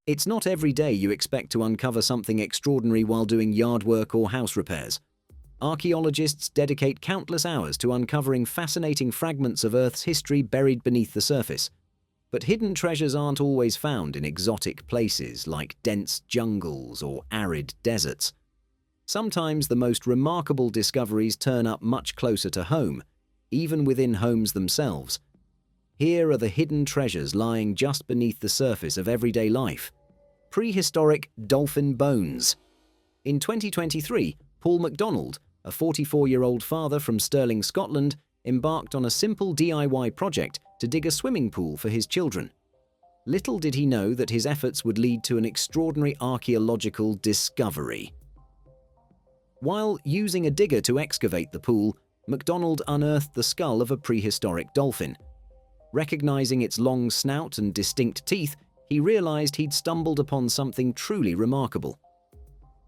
It's not every day you expect to uncover something extraordinary while doing yard work or house repairs. Archaeologists dedicate countless hours to uncovering fascinating fragments of Earth's history buried beneath the surface. But hidden treasures aren't always found in exotic places like dense jungles or arid deserts. Sometimes the most remarkable discoveries turn up much closer to home, even within homes themselves. Here are the hidden treasures lying just beneath the surface of everyday life. Prehistoric dolphin bones. In 2023, Paul MacDonald, a 44-year-old father from Stirling, Scotland, embarked on a simple DIY project to dig a swimming pool for his children. Little did he know that his efforts would lead to an extraordinary archaeological discovery. While using a digger to excavate the pool, MacDonald unearthed the skull of a prehistoric dolphin. Recognizing its long snout and distinct teeth, he realized he'd stumbled upon something truly remarkable.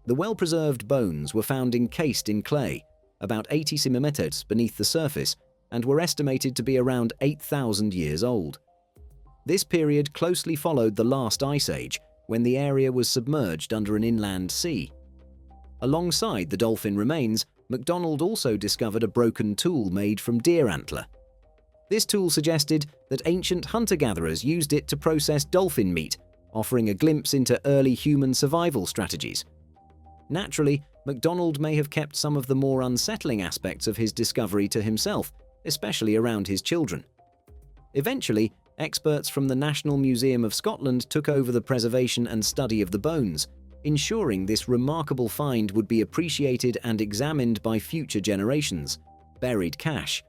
The well-preserved bones were found encased in clay, about 80 centimeters beneath the surface, and were estimated to be around 8,000 years old. This period closely followed the last ice age, when the area was submerged under an inland sea. Alongside the dolphin remains, MacDonald also discovered a broken tool made from deer antler. This tool suggested that ancient hunter-gatherers used it to process dolphin meat, offering a glimpse into early human survival strategies. Naturally, MacDonald may have kept some of the more unsettling aspects of his discovery to himself, especially around his children. Eventually, experts from the National Museum of Scotland took over the preservation and study of the bones, ensuring this remarkable find would be appreciated and examined by future generations. Buried cash.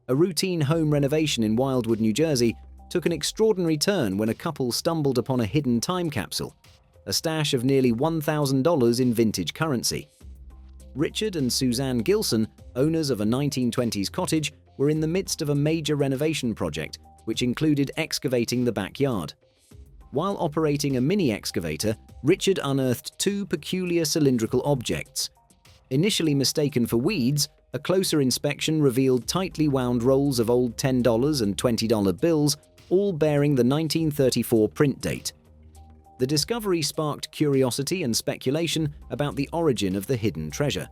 A routine home renovation in Wildwood, New Jersey, took an extraordinary turn when a couple stumbled upon a hidden time capsule, a stash of nearly $1,000 in vintage currency. Richard and Suzanne Gilson, owners of a 1920s cottage, were in the midst of a major renovation project, which included excavating the backyard. While operating a mini excavator, Richard unearthed two peculiar cylindrical objects. Initially mistaken for weeds, a closer inspection revealed tightly wound rolls of old $10 and $20 bills, all bearing the 1934 print date. The discovery sparked curiosity and speculation about the origin of the hidden treasure.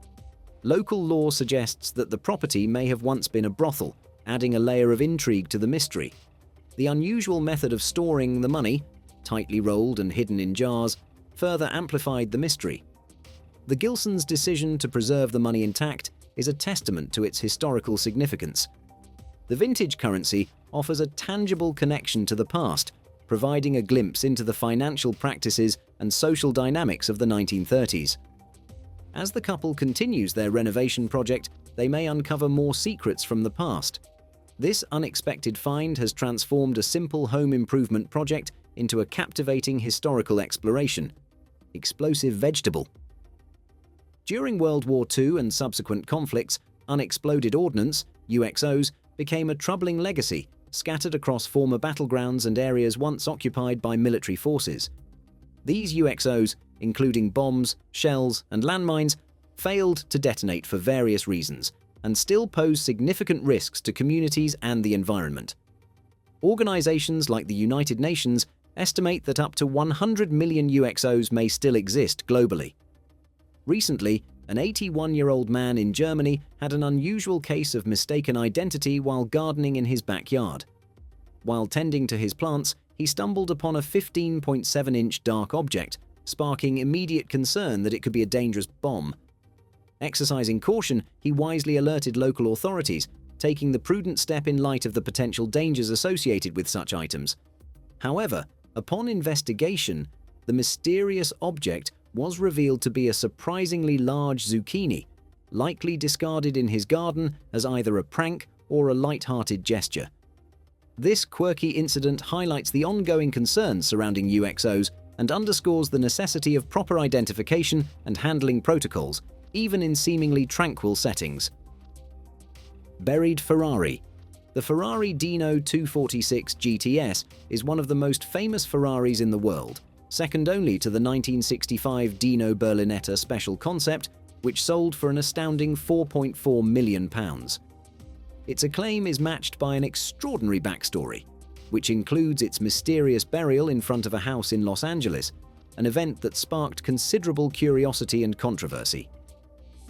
Local law suggests that the property may have once been a brothel, adding a layer of intrigue to the mystery. The unusual method of storing the money, tightly rolled and hidden in jars, further amplified the mystery. The Gilsons' decision to preserve the money intact is a testament to its historical significance. The vintage currency offers a tangible connection to the past, providing a glimpse into the financial practices and social dynamics of the 1930s. As the couple continues their renovation project, they may uncover more secrets from the past. This unexpected find has transformed a simple home improvement project into a captivating historical exploration. Explosive vegetable. During World War II and subsequent conflicts, unexploded ordnance, UXOs, became a troubling legacy, scattered across former battlegrounds and areas once occupied by military forces. These UXOs, including bombs, shells, and landmines, failed to detonate for various reasons and still pose significant risks to communities and the environment. Organizations like the United Nations estimate that up to 100 million UXOs may still exist globally. Recently, an 81-year-old man in Germany had an unusual case of mistaken identity while gardening in his backyard. While tending to his plants, he stumbled upon a 15.7-inch dark object, sparking immediate concern that it could be a dangerous bomb. Exercising caution, he wisely alerted local authorities, taking the prudent step in light of the potential dangers associated with such items. However, upon investigation, the mysterious object was revealed to be a surprisingly large zucchini, likely discarded in his garden as either a prank or a light-hearted gesture. This quirky incident highlights the ongoing concerns surrounding UXOs and underscores the necessity of proper identification and handling protocols, even in seemingly tranquil settings. Buried Ferrari. The Ferrari Dino 246 GTS is one of the most famous Ferraris in the world, second only to the 1965 Dino Berlinetta Special Concept, which sold for an astounding £4.4 million. Its acclaim is matched by an extraordinary backstory. which includes its mysterious burial in front of a house in Los Angeles, an event that sparked considerable curiosity and controversy.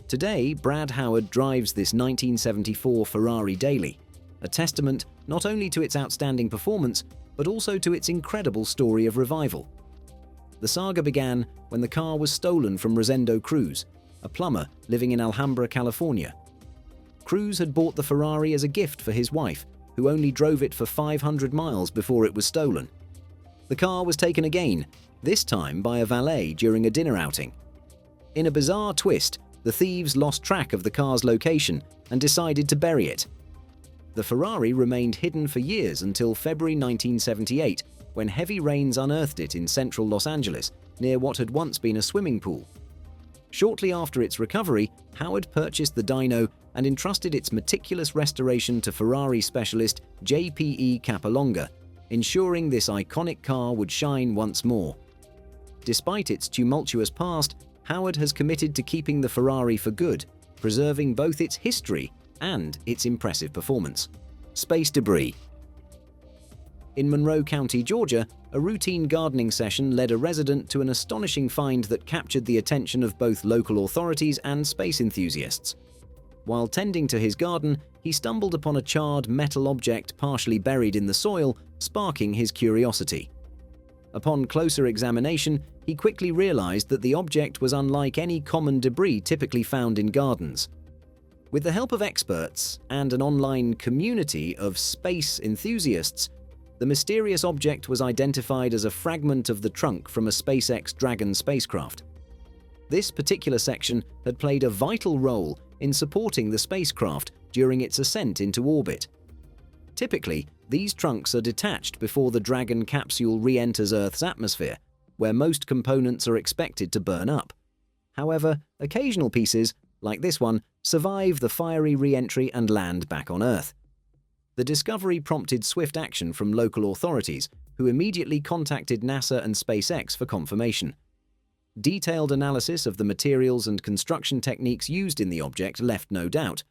Today, Brad Howard drives this 1974 Ferrari daily, a testament not only to its outstanding performance, but also to its incredible story of revival. The saga began when the car was stolen from Rosendo Cruz, a plumber living in Alhambra, California. Cruz had bought the Ferrari as a gift for his wife, who only drove it for 500 miles before it was stolen. The car was taken again, this time by a valet during a dinner outing. In a bizarre twist, the thieves lost track of the car's location and decided to bury it. The Ferrari remained hidden for years until February 1978, when heavy rains unearthed it in central Los Angeles, near what had once been a swimming pool. Shortly after its recovery, Howard purchased the dyno and entrusted its meticulous restoration to Ferrari specialist JPE Capolonga, ensuring this iconic car would shine once more. Despite its tumultuous past, Howard has committed to keeping the Ferrari for good, preserving both its history and its impressive performance. Space debris. In Monroe County, Georgia, a routine gardening session led a resident to an astonishing find that captured the attention of both local authorities and space enthusiasts. While tending to his garden, he stumbled upon a charred metal object partially buried in the soil, sparking his curiosity. Upon closer examination, he quickly realized that the object was unlike any common debris typically found in gardens. With the help of experts and an online community of space enthusiasts, the mysterious object was identified as a fragment of the trunk from a SpaceX Dragon spacecraft. This particular section had played a vital role in supporting the spacecraft during its ascent into orbit. Typically, these trunks are detached before the Dragon capsule re-enters Earth's atmosphere, where most components are expected to burn up. However, occasional pieces, like this one, survive the fiery re-entry and land back on Earth. The discovery prompted swift action from local authorities, who immediately contacted NASA and SpaceX for confirmation. Detailed analysis of the materials and construction techniques used in the object left no doubt.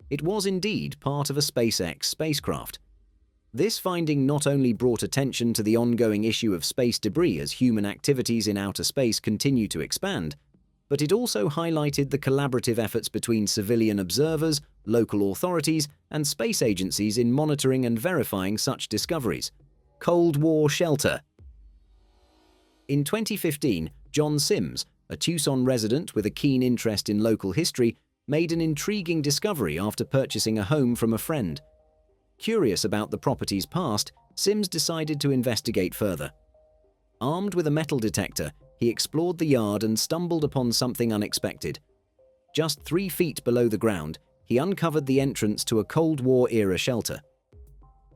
It was indeed part of a SpaceX spacecraft. This finding not only brought attention to the ongoing issue of space debris as human activities in outer space continue to expand, but it also highlighted the collaborative efforts between civilian observers, local authorities, and space agencies in monitoring and verifying such discoveries. Cold War shelter. In 2015, John Sims, a Tucson resident with a keen interest in local history, made an intriguing discovery after purchasing a home from a friend. Curious about the property's past, Sims decided to investigate further. Armed with a metal detector, he explored the yard and stumbled upon something unexpected. Just 3 feet below the ground, he uncovered the entrance to a Cold War-era shelter.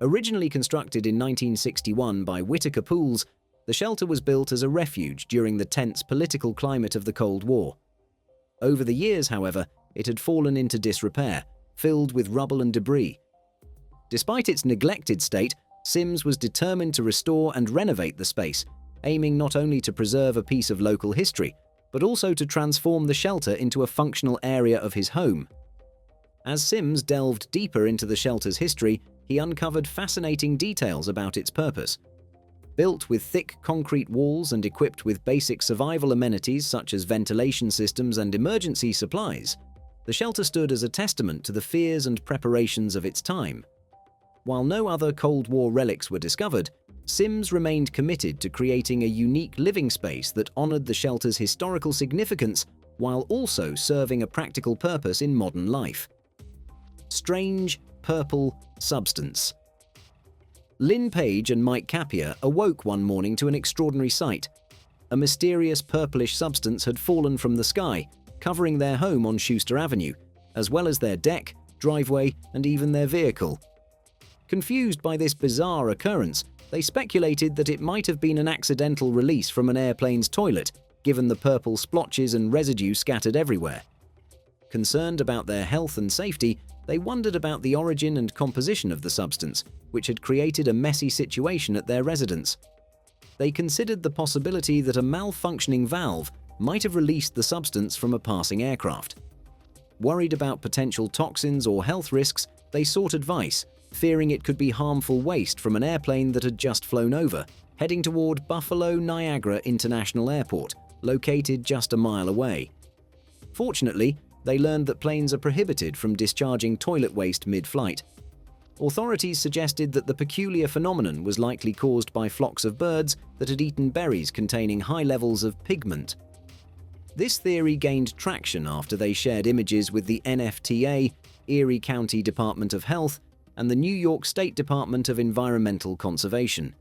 Originally constructed in 1961 by Whitaker Pools, the shelter was built as a refuge during the tense political climate of the Cold War. Over the years, however, it had fallen into disrepair, filled with rubble and debris. Despite its neglected state, Sims was determined to restore and renovate the space, aiming not only to preserve a piece of local history, but also to transform the shelter into a functional area of his home. As Sims delved deeper into the shelter's history, he uncovered fascinating details about its purpose. Built with thick concrete walls and equipped with basic survival amenities such as ventilation systems and emergency supplies, the shelter stood as a testament to the fears and preparations of its time. While no other Cold War relics were discovered, Sims remained committed to creating a unique living space that honored the shelter's historical significance while also serving a practical purpose in modern life. Strange, purple substance. Lynn Page and Mike Capia awoke one morning to an extraordinary sight. A mysterious purplish substance had fallen from the sky, covering their home on Schuster Avenue, as well as their deck, driveway, and even their vehicle. Confused by this bizarre occurrence, they speculated that it might have been an accidental release from an airplane's toilet, given the purple splotches and residue scattered everywhere. Concerned about their health and safety, they wondered about the origin and composition of the substance, which had created a messy situation at their residence. They considered the possibility that a malfunctioning valve might have released the substance from a passing aircraft. Worried about potential toxins or health risks, they sought advice, fearing it could be harmful waste from an airplane that had just flown over, heading toward Buffalo Niagara International Airport, located just a mile away. Fortunately, they learned that planes are prohibited from discharging toilet waste mid-flight. Authorities suggested that the peculiar phenomenon was likely caused by flocks of birds that had eaten berries containing high levels of pigment. This theory gained traction after they shared images with the NFTA, Erie County Department of Health, and the New York State Department of Environmental Conservation.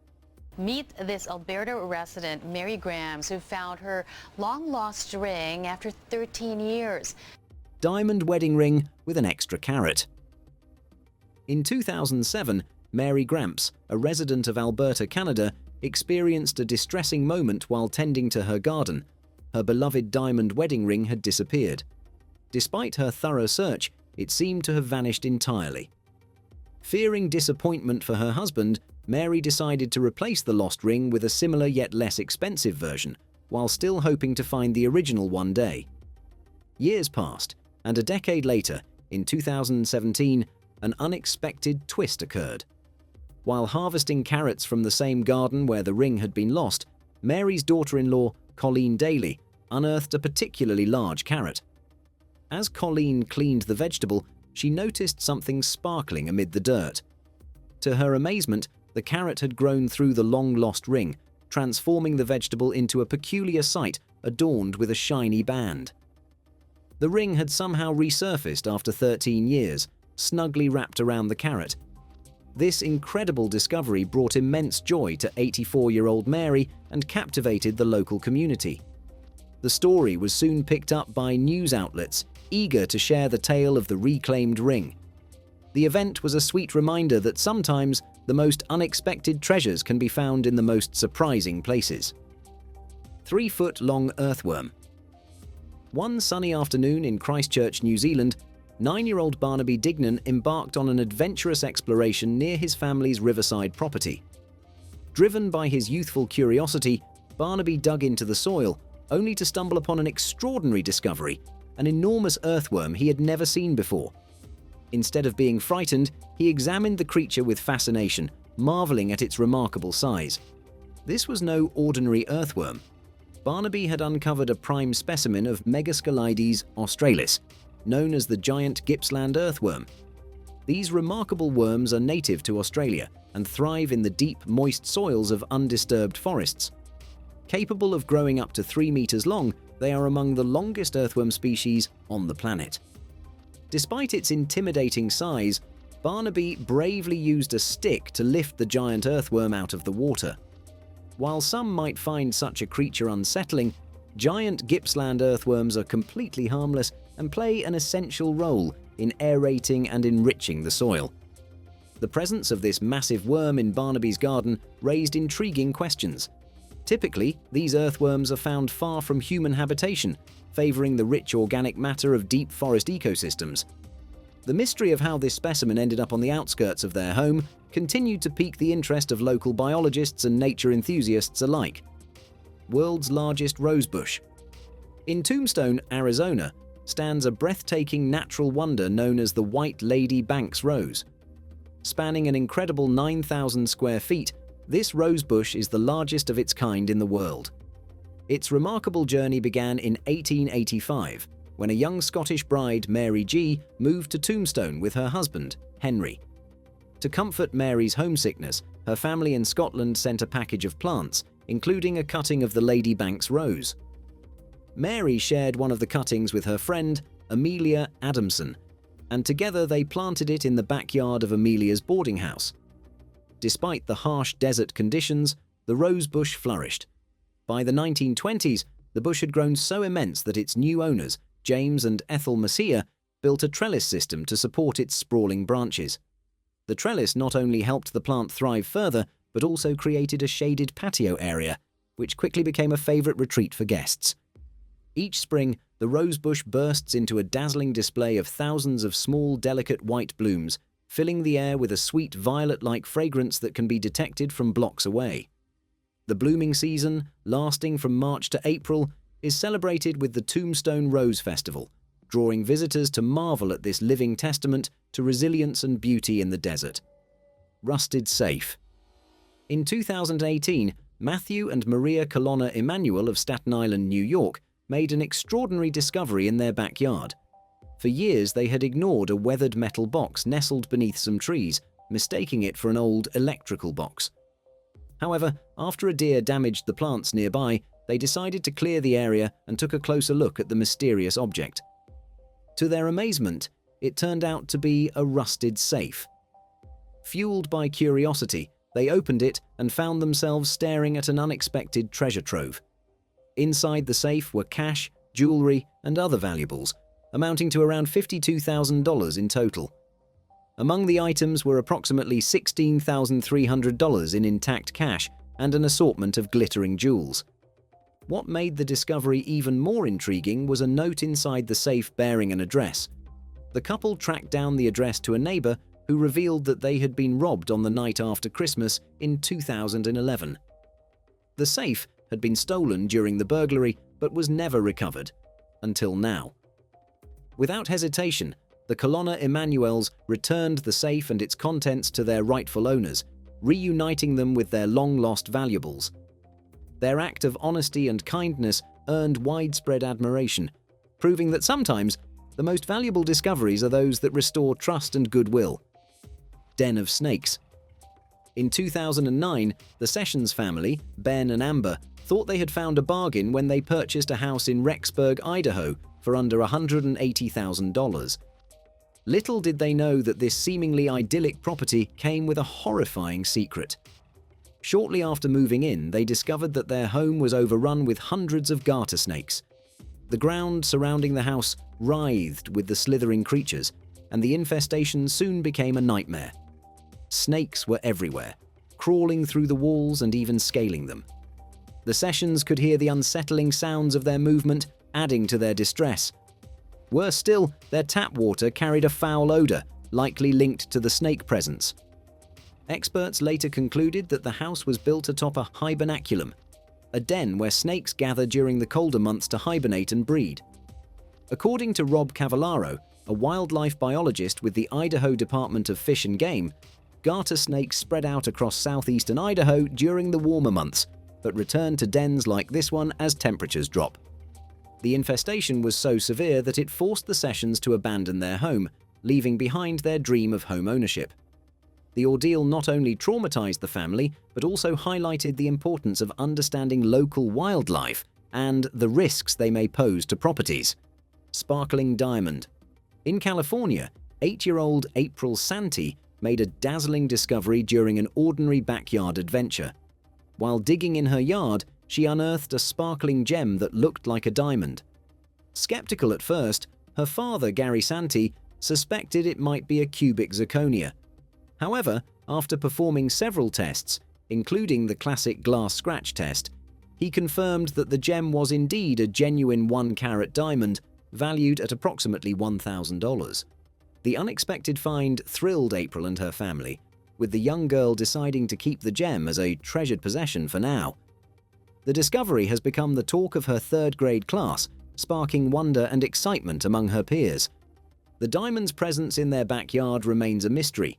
Meet this Alberta resident, Mary Grams, who found her long-lost ring after 13 years. Diamond wedding ring with an extra carat. In 2007, Mary Gramps, a resident of Alberta, Canada, experienced a distressing moment while tending to her garden. Her beloved diamond wedding ring had disappeared. Despite her thorough search, it seemed to have vanished entirely. Fearing disappointment for her husband, Mary decided to replace the lost ring with a similar yet less expensive version, while still hoping to find the original one day. Years passed, and a decade later, in 2017, an unexpected twist occurred. While harvesting carrots from the same garden where the ring had been lost, Mary's daughter-in-law, Colleen Daly, unearthed a particularly large carrot. As Colleen cleaned the vegetable, she noticed something sparkling amid the dirt. To her amazement, the carrot had grown through the long-lost ring, transforming the vegetable into a peculiar sight adorned with a shiny band. The ring had somehow resurfaced after 13 years, snugly wrapped around the carrot. This incredible discovery brought immense joy to 84-year-old Mary and captivated the local community. The story was soon picked up by news outlets, eager to share the tale of the reclaimed ring. The event was a sweet reminder that sometimes the most unexpected treasures can be found in the most surprising places. 3-foot-long earthworm. One sunny afternoon in Christchurch, New Zealand, 9-year-old Barnaby Dignan embarked on an adventurous exploration near his family's riverside property. Driven by his youthful curiosity, Barnaby dug into the soil, only to stumble upon an extraordinary discovery, an enormous earthworm he had never seen before. Instead of being frightened, he examined the creature with fascination, marveling at its remarkable size. This was no ordinary earthworm. Barnaby had uncovered a prime specimen of Megascelides australis, known as the giant Gippsland earthworm. These remarkable worms are native to Australia and thrive in the deep, moist soils of undisturbed forests. Capable of growing up to 3 meters long, they are among the longest earthworm species on the planet. Despite its intimidating size, Barnaby bravely used a stick to lift the giant earthworm out of the water. While some might find such a creature unsettling, giant Gippsland earthworms are completely harmless and play an essential role in aerating and enriching the soil. The presence of this massive worm in Barnaby's garden raised intriguing questions. Typically, these earthworms are found far from human habitation, favoring the rich organic matter of deep forest ecosystems. The mystery of how this specimen ended up on the outskirts of their home continued to pique the interest of local biologists and nature enthusiasts alike. World's largest rosebush. In Tombstone, Arizona, stands a breathtaking natural wonder known as the White Lady Banks rose. Spanning an incredible 9,000 square feet, this rosebush is the largest of its kind in the world. Its remarkable journey began in 1885, when a young Scottish bride, Mary G., moved to Tombstone with her husband, Henry. To comfort Mary's homesickness, her family in Scotland sent a package of plants, including a cutting of the Lady Banks rose. Mary shared one of the cuttings with her friend, Amelia Adamson, and together they planted it in the backyard of Amelia's boarding house. Despite the harsh desert conditions, the rosebush flourished. By the 1920s, the bush had grown so immense that its new owners, James and Ethel Messiah, built a trellis system to support its sprawling branches. The trellis not only helped the plant thrive further, but also created a shaded patio area, which quickly became a favorite retreat for guests. Each spring, the rosebush bursts into a dazzling display of thousands of small, delicate white blooms, filling the air with a sweet violet-like fragrance that can be detected from blocks away. The blooming season, lasting from March to April, is celebrated with the Tombstone Rose Festival, drawing visitors to marvel at this living testament to resilience and beauty in the desert. Rusted safe. In 2018, Matthew and Maria Colonna Emanuel of Staten Island, New York, made an extraordinary discovery in their backyard. For years, they had ignored a weathered metal box nestled beneath some trees, mistaking it for an old electrical box. However, after a deer damaged the plants nearby, they decided to clear the area and took a closer look at the mysterious object. To their amazement, it turned out to be a rusted safe. Fueled by curiosity, they opened it and found themselves staring at an unexpected treasure trove. Inside the safe were cash, jewelry, and other valuables, amounting to around $52,000 in total. Among the items were approximately $16,300 in intact cash and an assortment of glittering jewels. What made the discovery even more intriguing was a note inside the safe bearing an address. The couple tracked down the address to a neighbor who revealed that they had been robbed on the night after Christmas in 2011. The safe had been stolen during the burglary but was never recovered, until now. Without hesitation, the Colonna Emanuels returned the safe and its contents to their rightful owners, reuniting them with their long-lost valuables. Their act of honesty and kindness earned widespread admiration, proving that sometimes the most valuable discoveries are those that restore trust and goodwill. Den of snakes. In 2009, the Sessions family, Ben and Amber, thought they had found a bargain when they purchased a house in Rexburg, Idaho, for under $180,000. Little did they know that this seemingly idyllic property came with a horrifying secret. Shortly after moving in, they discovered that their home was overrun with hundreds of garter snakes. The ground surrounding the house writhed with the slithering creatures, and the infestation soon became a nightmare. Snakes were everywhere, crawling through the walls and even scaling them. The Sessions could hear the unsettling sounds of their movement, adding to their distress. Worse still, their tap water carried a foul odor, likely linked to the snake presence. Experts later concluded that the house was built atop a hibernaculum, a den where snakes gather during the colder months to hibernate and breed. According to Rob Cavallaro, a wildlife biologist with the Idaho Department of Fish and Game, garter snakes spread out across southeastern Idaho during the warmer months, but return to dens like this one as temperatures drop. The infestation was so severe that it forced the Sessions to abandon their home, leaving behind their dream of home ownership. The ordeal not only traumatized the family, but also highlighted the importance of understanding local wildlife and the risks they may pose to properties. Sparkling diamond. In California, 8-year-old April Santee made a dazzling discovery during an ordinary backyard adventure. While digging in her yard, she unearthed a sparkling gem that looked like a diamond. Skeptical at first, her father, Gary Santee, suspected it might be a cubic zirconia. However, after performing several tests, including the classic glass scratch test, he confirmed that the gem was indeed a genuine 1-carat diamond, valued at approximately $1,000. The unexpected find thrilled April and her family, with the young girl deciding to keep the gem as a treasured possession for now. The discovery has become the talk of her third-grade class, sparking wonder and excitement among her peers. The diamond's presence in their backyard remains a mystery.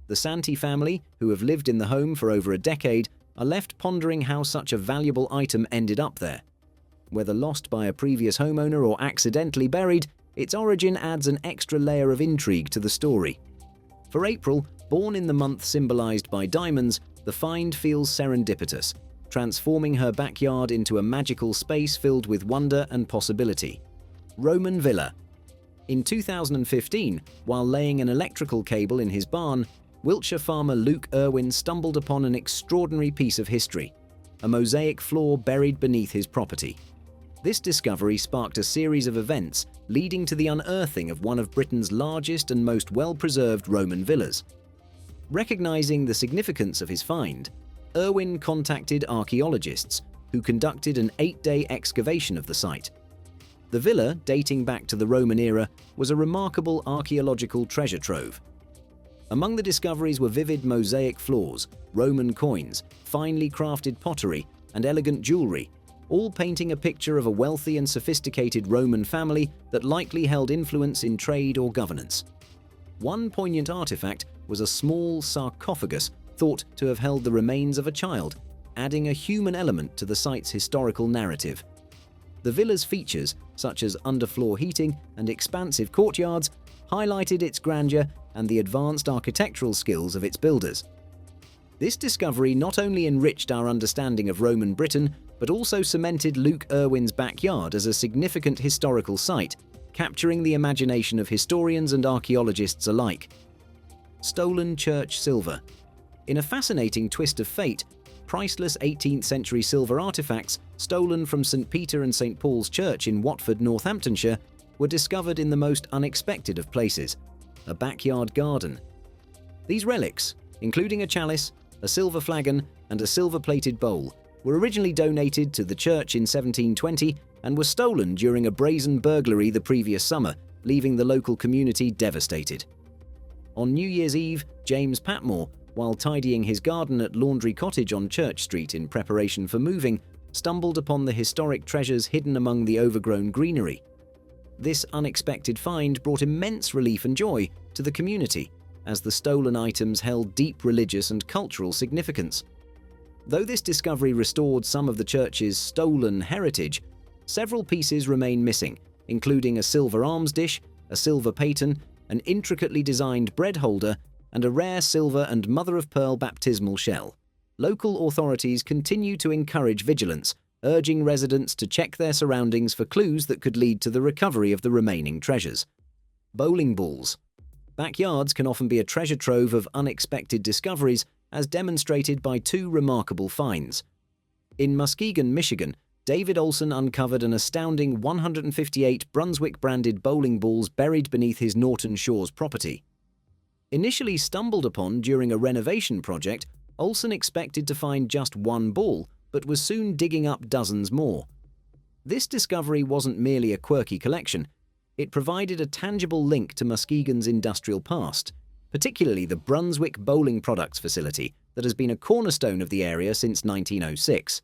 The Santee family, who have lived in the home for over a decade, are left pondering how such a valuable item ended up there. Whether lost by a previous homeowner or accidentally buried, its origin adds an extra layer of intrigue to the story. For April, born in the month symbolized by diamonds, the find feels serendipitous, transforming her backyard into a magical space filled with wonder and possibility. Roman Villa. In 2015, while laying an electrical cable in his barn, Wiltshire farmer Luke Irwin stumbled upon an extraordinary piece of history, a mosaic floor buried beneath his property. This discovery sparked a series of events leading to the unearthing of one of Britain's largest and most well-preserved Roman villas. Recognizing the significance of his find, Irwin contacted archaeologists, who conducted an 8-day excavation of the site. The villa, dating back to the Roman era, was a remarkable archaeological treasure trove. Among the discoveries were vivid mosaic floors, Roman coins, finely crafted pottery, and elegant jewelry, all painting a picture of a wealthy and sophisticated Roman family that likely held influence in trade or governance. One poignant artifact was a small sarcophagus thought to have held the remains of a child, adding a human element to the site's historical narrative. The villa's features, such as underfloor heating and expansive courtyards, highlighted its grandeur and the advanced architectural skills of its builders. This discovery not only enriched our understanding of Roman Britain, but also cemented Luke Irwin's backyard as a significant historical site, capturing the imagination of historians and archaeologists alike. Stolen church silver. In a fascinating twist of fate, priceless 18th century silver artifacts stolen from St. Peter and St. Paul's Church in Watford, Northamptonshire, were discovered in the most unexpected of places, a backyard garden. These relics, including a chalice, a silver flagon, and a silver-plated bowl, were originally donated to the church in 1720 and were stolen during a brazen burglary the previous summer, leaving the local community devastated. On New Year's Eve, James Patmore, while tidying his garden at Laundry Cottage on Church Street in preparation for moving, stumbled upon the historic treasures hidden among the overgrown greenery. This unexpected find brought immense relief and joy to the community, as the stolen items held deep religious and cultural significance. Though this discovery restored some of the church's stolen heritage, several pieces remain missing, including a silver alms dish, a silver paten, an intricately designed bread holder, and a rare silver and mother-of-pearl baptismal shell. Local authorities continue to encourage vigilance, urging residents to check their surroundings for clues that could lead to the recovery of the remaining treasures. Bowling balls. Backyards can often be a treasure trove of unexpected discoveries, as demonstrated by two remarkable finds. In Muskegon, Michigan, David Olson uncovered an astounding 158 Brunswick-branded bowling balls buried beneath his Norton Shores property. Initially stumbled upon during a renovation project, Olson expected to find just one ball, but was soon digging up dozens more. This discovery wasn't merely a quirky collection. It provided a tangible link to Muskegon's industrial past, particularly the Brunswick Bowling Products facility that has been a cornerstone of the area since 1906.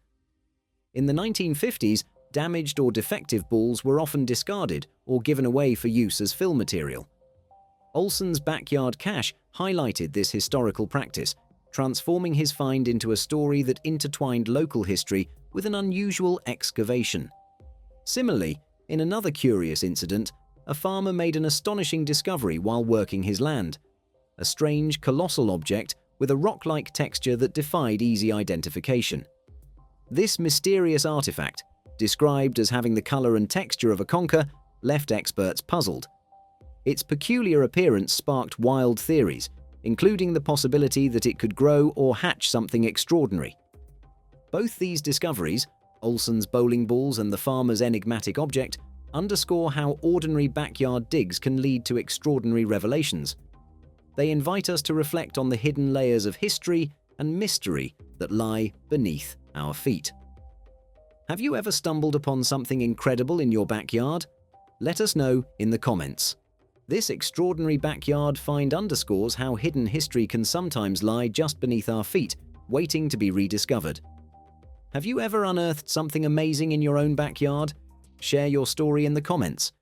In the 1950s, damaged or defective balls were often discarded or given away for use as fill material. Olson's backyard cache highlighted this historical practice, transforming his find into a story that intertwined local history with an unusual excavation. Similarly, in another curious incident, a farmer made an astonishing discovery while working his land: a strange, colossal object with a rock-like texture that defied easy identification. This mysterious artifact, described as having the color and texture of a conker, left experts puzzled. Its peculiar appearance sparked wild theories, including the possibility that it could grow or hatch something extraordinary. Both these discoveries, Olson's bowling balls and the farmer's enigmatic object, underscore how ordinary backyard digs can lead to extraordinary revelations. They invite us to reflect on the hidden layers of history and mystery that lie beneath our feet. Have you ever stumbled upon something incredible in your backyard? Let us know in the comments. This extraordinary backyard find underscores how hidden history can sometimes lie just beneath our feet, waiting to be rediscovered. Have you ever unearthed something amazing in your own backyard? Share your story in the comments.